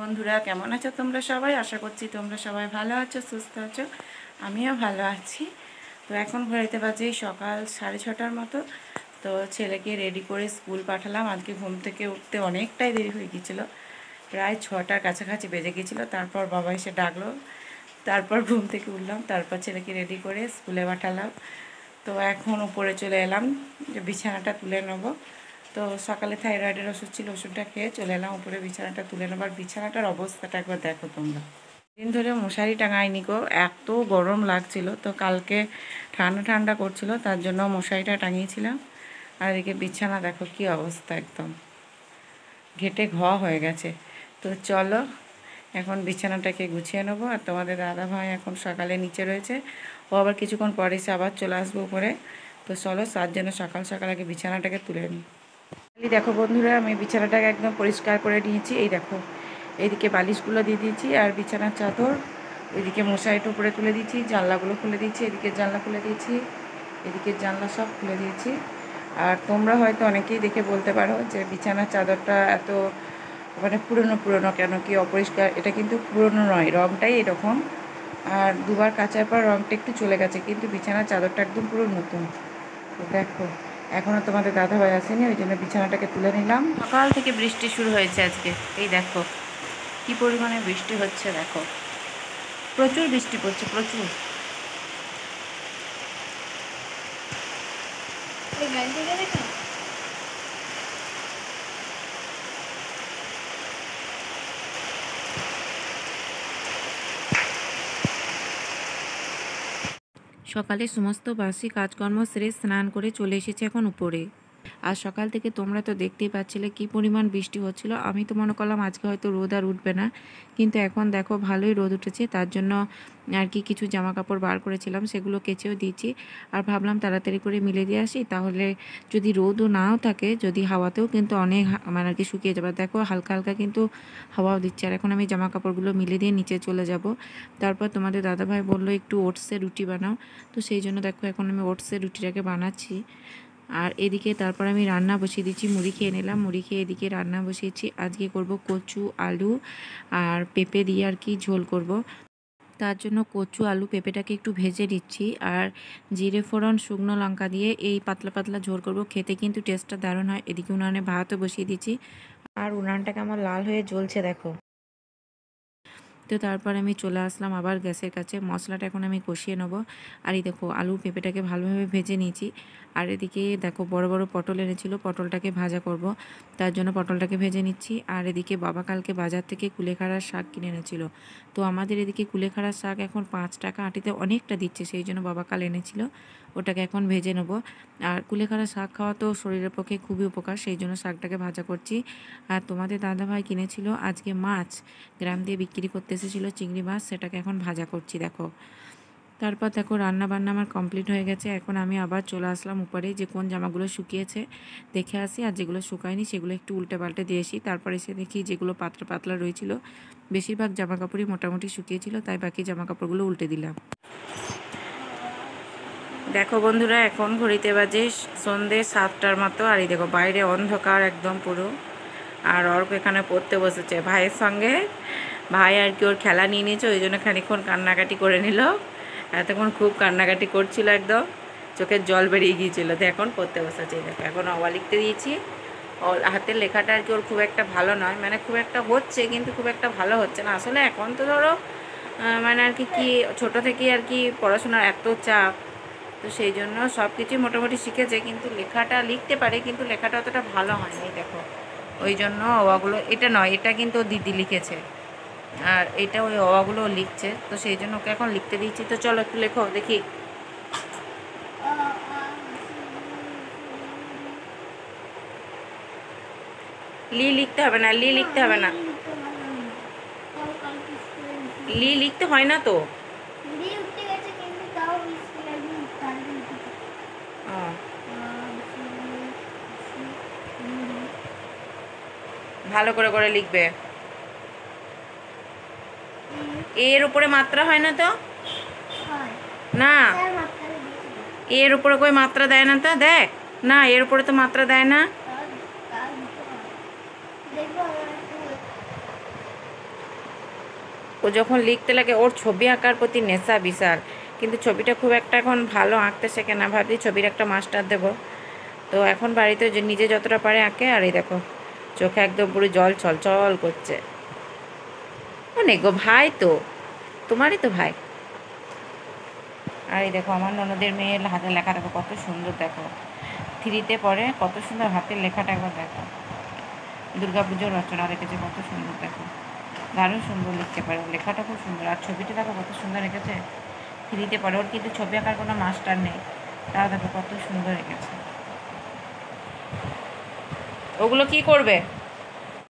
বন্ধুরা কেমন আছো তোমরা সবাই? আশা করছি তোমরা সবাই ভালো আছো, সুস্থ আছো। আমিও ভালো আছি। তো এখন ঘড়িতে বাজে সকাল 6:30টার মতো। তো ছেলেকে রেডি করে স্কুল পাঠালাম। আজকে ঘুম থেকে উঠতে অনেকটাই দেরি হয়ে গিয়েছিলো, প্রায় 6টার কাছাকাছি বেজে গিয়েছিলো। তারপর বাবা এসে ডাকলো, তারপর ঘুম থেকে উঠলাম, তারপর ছেলেকে রেডি করে স্কুলে পাঠালাম। তো এখন উপরে চলে এলাম যে বিছানাটা তুলে নেবো। তো সকালে থাইরয়েডের ওষুধ ছিল, ওষুধটা খেয়ে চলে এলাম উপরে বিছানাটা তুলে নেবার। বিছানাটার অবস্থাটা একবার দেখো তোমরা। দিন ধরে মশারি টাঙাইনি গো, এত গরম লাগছিল। তো কালকে ঠান্ডা ঠান্ডা করছিল, তার জন্য মশারিটা টাঙিয়েছিলাম। আর এদিকে বিছানা দেখো কি অবস্থা, একদম ঘেটে হয়ে গেছে। তো চলো এখন বিছানাটাকে গুছিয়ে নেবো। আর তোমাদের দাদা ভাই এখন সকালে নিচে রয়েছে, ও আবার কিছুক্ষণ পরে এসে আবার চলে আসবো উপরে। তো চলো তার জন্য সকাল সকাল আগে বিছানাটাকে তুলে নিই। দেখো বন্ধুরা, আমি বিছানাটাকে একদম পরিষ্কার করে নিয়েছি। এই দেখো, এইদিকে বালিশগুলো দিয়ে দিয়েছি আর বিছানার চাদর, এদিকে মশারিটা উপরে তুলে দিয়েছি, জানলাগুলো খুলে দিয়েছি, এদিকে জানলা খুলে দিয়েছি, এদিকে জানলা সব খুলে দিয়েছি। আর তোমরা হয়তো অনেকেই দেখে বলতে পারো যে বিছানার চাদরটা এত মানে পুরনো পুরনো কেন, কি অপরিষ্কার। এটা কিন্তু পুরনো নয়, রঙটাই এরকম। আর দুবার কাচার পর রঙটা একটু চলে গেছে, কিন্তু বিছানার চাদরটা একদম পুরো নতুন। তো দেখো এখনও তোমাদের দাদাভাই আসেনি, ওই জন্য বিছানাটাকে তুলে নিলাম। সকাল থেকে বৃষ্টি শুরু হয়েছে আজকে। এই দেখো কি পরিমাণে বৃষ্টি হচ্ছে, দেখো প্রচুর বৃষ্টি পড়ছে, প্রচুর। সকালে সমস্ত বাসি কাজকর্ম সেরে স্নান করে চলে এসেছে এখন উপরে। আর সকাল থেকে তোমরা তো দেখতেই পাচ্ছিলে কি পরিমাণ বৃষ্টি হচ্ছিল। আমি তো মনে করলাম আজকে হয়তো রোদ আর উঠবে না, কিন্তু এখন দেখো ভালোই রোদ উঠেছে। তার জন্য আর কি কিছু জামা কাপড় বার করেছিলাম, সেগুলো কেচেও দিয়েছি। আর ভাবলাম তাড়াতাড়ি করে মিলে দিয়ে আসি, তাহলে যদি রোদও নাও থাকে, যদি হাওয়াতেও কিন্তু অনেক মানে আর কি শুকিয়ে যাবে। দেখো হালকা হালকা কিন্তু হাওয়াও দিচ্ছে। আর এখন আমি জামা কাপড়গুলো মিলে দিয়ে নিচে চলে যাব। তারপর তোমাদের দাদাভাই বললো একটু ওটসের রুটি বানাও, তো সেই জন্য দেখো এখন আমি ওটসের রুটিটাকে বানাচ্ছি। আর এদিকে তারপর আমি রান্না বসিয়ে দিচ্ছি, মুড়ি খেয়ে নিলাম, মুড়ি খেয়ে এদিকে রান্না বসিয়েছি। আজকে করব কচু আলু আর পেঁপে দিয়ে আর কি ঝোল করব। তার জন্য কচু আলু পেঁপেটাকে একটু ভেজে দিচ্ছি, আর জিরে ফোড়ন শুকনো লঙ্কা দিয়ে এই পাতলা পাতলা ঝোল করব। খেতে কিন্তু টেস্টটা দারুণ হয়। এদিকে উনানে ভাতও বসিয়ে দিচ্ছি, আর উনানটাকে আমার লাল হয়ে জ্বলছে দেখো। তো তারপর আমি চলে আসলাম আবার গ্যাসের কাছে। মশলাটা এখন আমি কষিয়ে নেব। আর এই দেখো আলু পেঁপেটাকে ভালোভাবে ভেজে নিয়েছি। আর এদিকে দেখো বড় বড় পটল এনেছিল, পটলটাকে ভাজা করব, তার জন্য পটলটাকে ভেজে নিচ্ছি। আর এদিকে বাবা কালকে বাজার থেকে কুলেখাড়ার শাক কিনে এনেছিল। তো আমাদের এদিকে কুলেখাড়ার শাক এখন 5 টাকা আঁটিতে অনেকটা দিচ্ছে, সেই জন্য বাবা কাল এনেছিল, ওটাকে এখন ভেজে নেব। আর কুলেখাড়ার শাক খাওয়া তো শরীরের পক্ষে খুবই উপকার, সেই জন্য শাকটাকে ভাজা করছি। আর তোমাদের দাদাভাই কিনেছিল আজকে মাছ, গ্রাম দিয়ে বিক্রি করতে এসেছিলো চিংড়ি মাছ, সেটাকে এখন ভাজা করছি দেখো। তারপর দেখো রান্না বান্না আমার কমপ্লিট হয়ে গেছে। এখন আমি আবার চলে আসলাম উপরে, যে কোন জামাগুলো শুকিয়েছে দেখে আসি, আর যেগুলো শুকায়নি সেগুলো একটু উল্টে পাল্টে দিয়ে আসি। তারপর এসে দেখি যেগুলো পাতলা পাতলা রয়েছিল, বেশিরভাগ জামা কাপড়ই মোটামুটি শুকিয়েছিল, তাই বাকি জামা কাপড়গুলো উল্টে দিলাম। দেখো বন্ধুরা, এখন ঘড়িতে বাজে সন্ধ্যে 7টার মতো। আর এই দেখো বাইরে অন্ধকার একদম পুরো। আর অর্ক এখানে পড়তে বসেছে ভাইয়ের সঙ্গে। ভাই আর কি ওর খেলা নিয়ে নিয়েছে, ওই জন্য খানিকক্ষণ কান্নাকাটি করে নিল। এতক্ষণ খুব কান্নাকাটি করছিল, একদম চোখের জল বেরিয়ে গিয়েছিলো। তো এখন পড়তে বসেছে। দেখো এখন অবা লিখতে দিয়েছি। হাতের লেখাটা আর কি ওর খুব একটা ভালো নয়, মানে খুব একটা হচ্ছে কিন্তু খুব একটা ভালো হচ্ছে না। আসলে এখন তো ধরো মানে আর কি ছোটো থেকেই আর কি পড়াশোনার এত চাপ, তো সেই জন্য সব কিছুই মোটামুটি শিখেছে, কিন্তু লেখাটা লিখতে পারে, কিন্তু লেখাটা অতটা ভালো হয়নি দেখো। ওই জন্য অওয়াগুলো, এটা নয়, এটা কিন্তু দিদি লিখেছে, আর এটা ওই অওয়াগুলো লিখছে। তো সেই জন্য ওকে এখন লিখতে দিয়েছি। তো চলো একটু লেখো দেখি। লিখতে হবে না, লিখতে হবে না, লিখতে হয় না তো। ভালো করে করে লিখবে। এর উপরে মাত্রা হয় না তো, না এর উপরে কই মাত্রা দেয় না তো, দেখ না এর উপরে তো মাত্রা দেয় না। ও যখন লিখতে লাগে ওর ছবি আঁকার প্রতি নেশা বিশাল, কিন্তু ছবিটা খুব একটা এখন ভালো আঁকতে শেখে না। ভাবছি ছবির একটা মাস্টার দেবো। তো এখন বাড়িতে যে নিজে যতটা পারে আঁকে। আর এই দেখো চোখে একদম পুরো জল ছলছল করছে। অনেক গো ভাই, তো তোমারই তো ভাই। আর এই দেখো আমার ননদের মেয়ের হাতের লেখা দেখো কত সুন্দর, দেখো 3তে পড়ে, কত সুন্দর হাতের লেখাটা একবার দেখো। দুর্গাপুজোর রচনা রেখেছে কত সুন্দর, দেখো দারুণ সুন্দর লিখতে পারে, লেখাটা খুব সুন্দর। আর ছবিটা দেখো কত সুন্দর রেখেছে, 3তে পড়ে। ওর কিন্তু ছবি আঁকার কোনো মাস্টার নেই, তাও দেখো কত সুন্দর রেখেছে। ওগুলো কি করবে?